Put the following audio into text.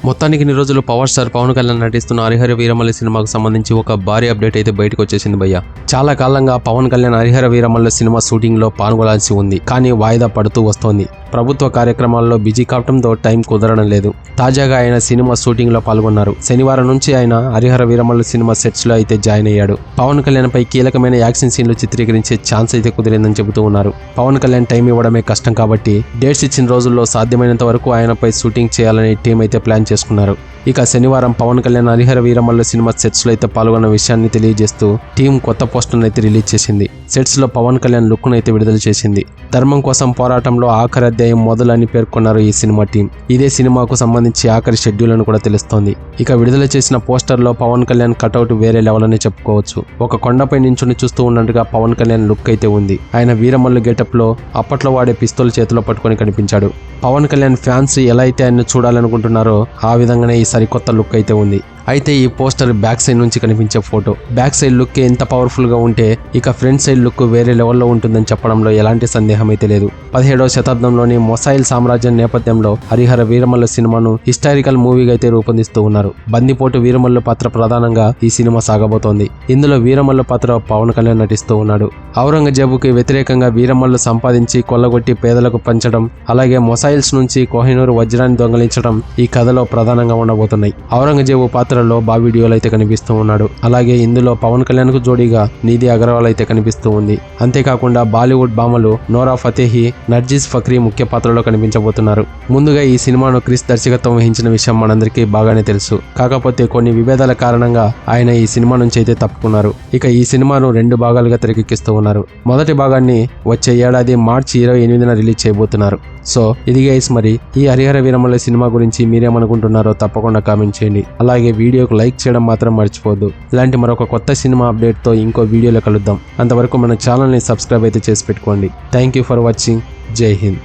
మొత్తానికి ఇన్ని రోజులు పవర్ స్టార్ పవన్ కళ్యాణ్ నటిస్తున్న హరిహర వీరమల్లి సినిమాకు సంబంధించి ఒక భారీ అప్డేట్ అయితే బయటకు వచ్చేసింది భయ్య. చాలా కాలంగా పవన్ కళ్యాణ్ హరిహర వీరమల్లి సినిమా షూటింగ్ లో పాల్గొనాల్సి ఉంది, కానీ వాయిదా పడుతూ వస్తోంది. ప్రభుత్వ కార్యక్రమాల్లో బిజీ కావడంతో టైం కుదరడం లేదు. తాజాగా ఆయన సినిమా షూటింగ్ లో పాల్గొన్నారు. శనివారం నుంచి ఆయన హరిహర వీరమల్లి సినిమా సెట్స్ లో అయితే జాయిన్ అయ్యాడు. పవన్ కళ్యాణ్ పై కీలకమైన యాక్షన్ సీన్లు చిత్రీకరించే ఛాన్స్ అయితే కుదిరిందని చెబుతూ ఉన్నారు. పవన్ కళ్యాణ్ టైం ఇవ్వడమే కష్టం కాబట్టి డేట్స్ ఇచ్చిన రోజుల్లో సాధ్యమైనంత వరకు ఆయనపై షూటింగ్ చేయాలని టీం అయితే ప్లాన్ చేసుకున్నారు. ఇక శనివారం పవన్ కళ్యాణ్ హరిహర వీరమల్లి సినిమా సెట్స్ లో అయితే పాల్గొన్న విషయాన్ని తెలియజేస్తూ టీం కొత్త పోస్టర్ అయితే రిలీజ్ చేసింది. సెట్స్ లో పవన్ కళ్యాణ్ లుక్ ను అయితే విడుదల చేసింది. ధర్మం కోసం పోరాటంలో ఆఖరి అధ్యాయం మొదలని పేర్కొన్నారు ఈ సినిమా టీం. ఇదే సినిమాకు సంబంధించి ఆఖరి షెడ్యూల్ అని కూడా తెలుస్తోంది. ఇక విడుదల చేసిన పోస్టర్ లో పవన్ కళ్యాణ్ కటౌట్ వేరే లెవెల్ అని చెప్పుకోవచ్చు. ఒక కొండపై నించుని చూస్తూ ఉన్నట్టుగా పవన్ కళ్యాణ్ లుక్ అయితే ఉంది. ఆయన వీరమల్లు గెటప్ లో అప్పట్లో వాడే పిస్తోల్ చేతిలో పట్టుకొని కనిపించాడు. పవన్ కళ్యాణ్ ఫ్యాన్స్ ఎలా అయితే ఆయన చూడాలనుకుంటున్నారో ఆ విధంగానే ఈ సరికొత్త లుక్ అయితే ఉంది. అయితే ఈ పోస్టర్ బ్యాక్ సైడ్ నుంచి కనిపించే ఫోటో. బ్యాక్ సైడ్ లుక్ ఎంత పవర్ఫుల్ గా ఉంటే ఇక ఫ్రంట్ సైడ్ లుక్ వేరే లెవెల్లో ఉంటుందని చెప్పడంలో ఎలాంటి సందేహం అయితే లేదు. 17వ శతాబ్దంలోని మొసైల్ సామ్రాజ్యం నేపథ్యంలో హరిహర వీరమల్లు సినిమాను హిస్టారికల్ మూవీగా అయితే రూపొందిస్తూ ఉన్నారు. బందిపోటు వీరమల్లు పాత్ర ప్రధానంగా ఈ సినిమా సాగబోతోంది. ఇందులో వీరమల్లు పాత్ర పవన్ కళ్యాణ్ నటిస్తూ ఉన్నాడు. ఔరంగజేబుకి వ్యతిరేకంగా వీరమల్లు సంపాదించి కొల్లగొట్టి పేదలకు పంచడం, అలాగే మొసైల్స్ నుంచి కోహినూరు వజ్రాన్ని దొంగలించడం ఈ కథలో ప్రధానంగా ఉండబోతున్నాయి. ఔరంగజేబు పాత్రలో బాబీ డియోల్ అయితే కనిపిస్తూ ఉన్నాడు. అలాగే ఇందులో పవన్ కళ్యాణ్ కు జోడీగా నిధి అగర్వాల్ అయితే కనిపిస్తూ ఉంది. అంతేకాకుండా బాలీవుడ్ భామలు నోరా ఫతేహి, నర్జిస్ ఫక్రీ ముఖ్య పాత్రలో కనిపించబోతున్నారు. ముందుగా ఈ సినిమాను క్రిస్ దర్శకత్వం వహించిన విషయం మనందరికీ బాగానే తెలుసు. కాకపోతే కొన్ని విభేదాల కారణంగా ఆయన ఈ సినిమా నుంచి అయితే తప్పుకున్నారు. ఇక ఈ సినిమాను 2 భాగాలుగా తెరకెక్కిస్తూ ఉన్నారు. మొదటి భాగాన్ని వచ్చే ఏడాది మార్చి 28న రిలీజ్ చేయబోతున్నారు. సో ఇది గైస్, మరి ఈ హరిహర వీరమల్లి సినిమా గురించి మీరేమనుకుంటున్నారో తప్పకుండా కామెంట్ చేయండి. అలాగే వీడియోకు లైక్ చేయడం మాత్రం మర్చిపోవద్దు. ఇలాంటి మరొక కొత్త సినిమా అప్డేట్ తో ఇంకో వీడియోలో కలుద్దాం. అంతవరకు మన ఛానల్ని సబ్స్క్రైబ్ అయితే చేసి పెట్టుకోండి. Thank you for watching. జై హింద్.